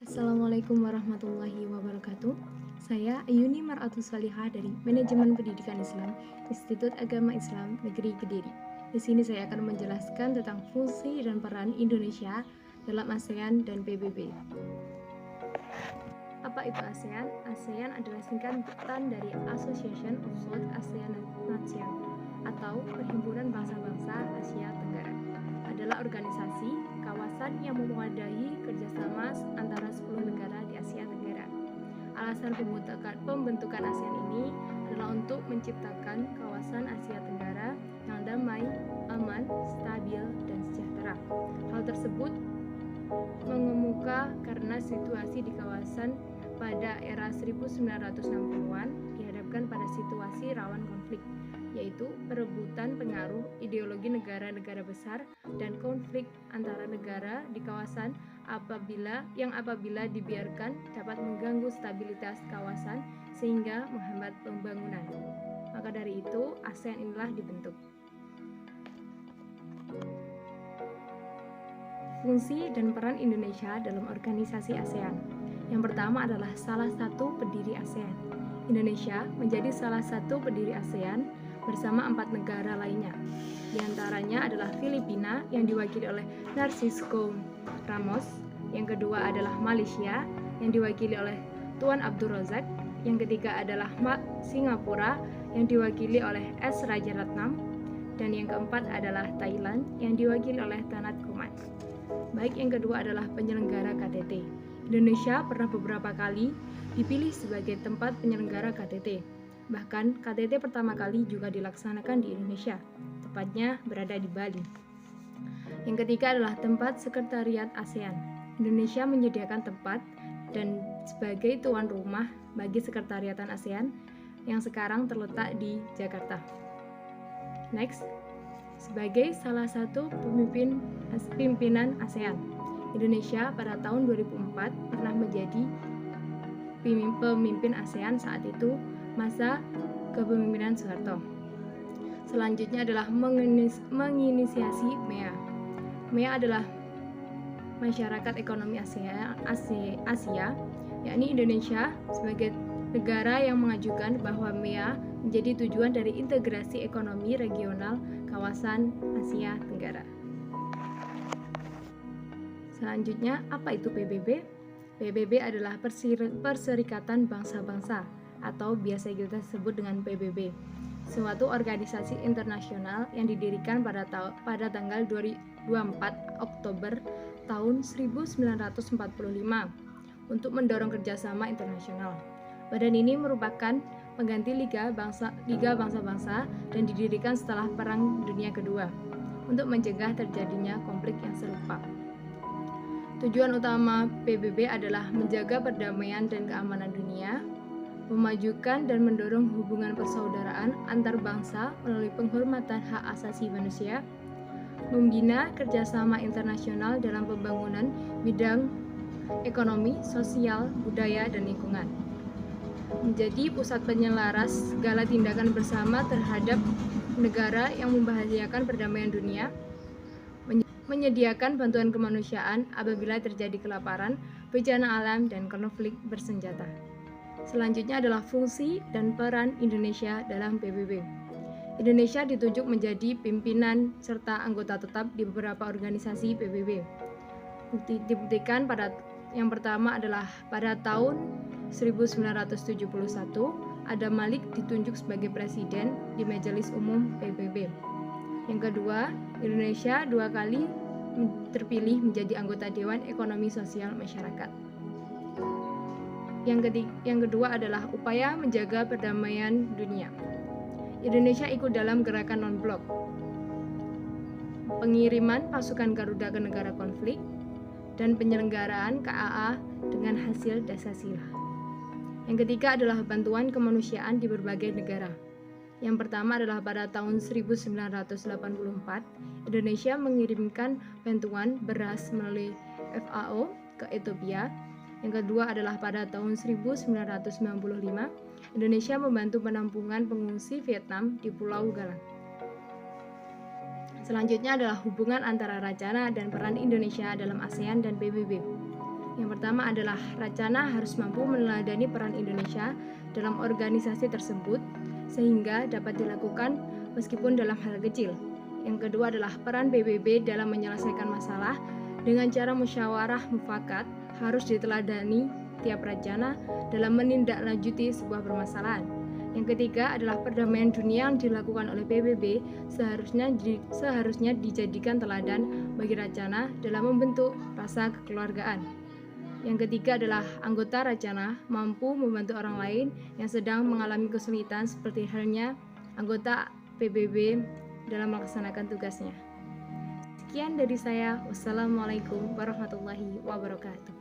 Assalamualaikum warahmatullahi wabarakatuh. Saya Ayuni Mar'atus Salihah dari Manajemen Pendidikan Islam, Institut Agama Islam Negeri Kediri. Di sini saya akan menjelaskan tentang fungsi dan peran Indonesia dalam ASEAN dan PBB. Apa itu ASEAN? ASEAN adalah singkatan dari Association of South Asian Nations atau Perhimpunan Bangsa-Bangsa Asia Tenggara. Adalah organisasi kawasan yang memadai kerjasama antara 10 negara di Asia Tenggara. Alasan pembentukan ASEAN ini adalah untuk menciptakan kawasan Asia Tenggara yang damai, aman, stabil, dan sejahtera. Hal tersebut mengemuka karena situasi di kawasan pada era 1960-an dihadapkan pada situasi rawan konflik, yaitu perebutan pengaruh ideologi negara-negara besar dan konflik antara negara di kawasan apabila dibiarkan dapat mengganggu stabilitas kawasan sehingga menghambat pembangunan. Maka dari itu, ASEAN inilah dibentuk. Fungsi dan peran Indonesia dalam organisasi ASEAN. Yang pertama adalah salah satu pendiri ASEAN. Indonesia menjadi salah satu pendiri ASEAN bersama 4 negara lainnya. Di antaranya adalah Filipina yang diwakili oleh Narcisco Ramos, yang kedua adalah Malaysia yang diwakili oleh Tuan Abdul Razak, yang ketiga adalah Singapura yang diwakili oleh S. Rajaratnam, dan yang keempat adalah Thailand yang diwakili oleh Tanat Kuman. Baik, yang kedua adalah penyelenggara KTT. Indonesia pernah beberapa kali dipilih sebagai tempat penyelenggara KTT. Bahkan KTT pertama kali juga dilaksanakan di Indonesia, tepatnya berada di Bali. Yang ketiga adalah tempat sekretariat ASEAN. Indonesia menyediakan tempat dan sebagai tuan rumah bagi sekretariatan ASEAN yang sekarang terletak di Jakarta. Next, sebagai salah satu pimpinan ASEAN, Indonesia pada tahun 2004 pernah menjadi pemimpin ASEAN saat itu masa kepemimpinan Soeharto. Selanjutnya adalah menginisiasi MEA. MEA adalah Masyarakat Ekonomi Asia, yakni Indonesia sebagai negara yang mengajukan bahwa MEA menjadi tujuan dari integrasi ekonomi regional kawasan Asia Tenggara. Selanjutnya, apa itu PBB? PBB adalah Perserikatan Bangsa-Bangsa atau biasa kita sebut dengan PBB, suatu organisasi internasional yang didirikan pada tanggal 24 Oktober tahun 1945 untuk mendorong kerjasama internasional. Badan ini merupakan pengganti Liga Bangsa-Bangsa dan didirikan setelah Perang Dunia Kedua untuk mencegah terjadinya konflik yang serupa. Tujuan utama PBB adalah menjaga perdamaian dan keamanan dunia, memajukan dan mendorong hubungan persaudaraan antar bangsa melalui penghormatan hak asasi manusia, membina kerjasama internasional dalam pembangunan bidang ekonomi, sosial, budaya, dan lingkungan, menjadi pusat penyelaras segala tindakan bersama terhadap negara yang membahayakan perdamaian dunia, menyediakan bantuan kemanusiaan apabila terjadi kelaparan, bencana alam, dan konflik bersenjata. Selanjutnya adalah fungsi dan peran Indonesia dalam PBB. Indonesia ditunjuk menjadi pimpinan serta anggota tetap di beberapa organisasi PBB. Dibuktikan pada yang pertama adalah pada tahun 1971, Adam Malik ditunjuk sebagai presiden di Majelis Umum PBB. Yang kedua, Indonesia 2 kali terpilih menjadi anggota Dewan Ekonomi Sosial Masyarakat. Yang kedua adalah upaya menjaga perdamaian dunia. Indonesia ikut dalam gerakan non-blok, pengiriman pasukan Garuda ke negara konflik, dan penyelenggaraan KAA dengan hasil Dasar-Sila. Yang ketiga adalah bantuan kemanusiaan di berbagai negara. Yang pertama adalah pada tahun 1984, Indonesia mengirimkan bantuan beras melalui FAO ke Ethiopia. Yang kedua adalah pada tahun 1995, Indonesia membantu penampungan pengungsi Vietnam di Pulau Galang. Selanjutnya adalah hubungan antara rencana dan peran Indonesia dalam ASEAN dan PBB. Yang pertama adalah Racana harus mampu meneladani peran Indonesia dalam organisasi tersebut sehingga dapat dilakukan meskipun dalam hal kecil. Yang kedua adalah peran PBB dalam menyelesaikan masalah dengan cara musyawarah mufakat harus diteladani tiap Racana dalam menindaklanjuti sebuah permasalahan. Yang ketiga adalah perdamaian dunia yang dilakukan oleh PBB seharusnya dijadikan teladan bagi Racana dalam membentuk rasa kekeluargaan. Yang ketiga adalah anggota Racana mampu membantu orang lain yang sedang mengalami kesulitan seperti halnya anggota PBB dalam melaksanakan tugasnya. Sekian dari saya. Wassalamualaikum warahmatullahi wabarakatuh.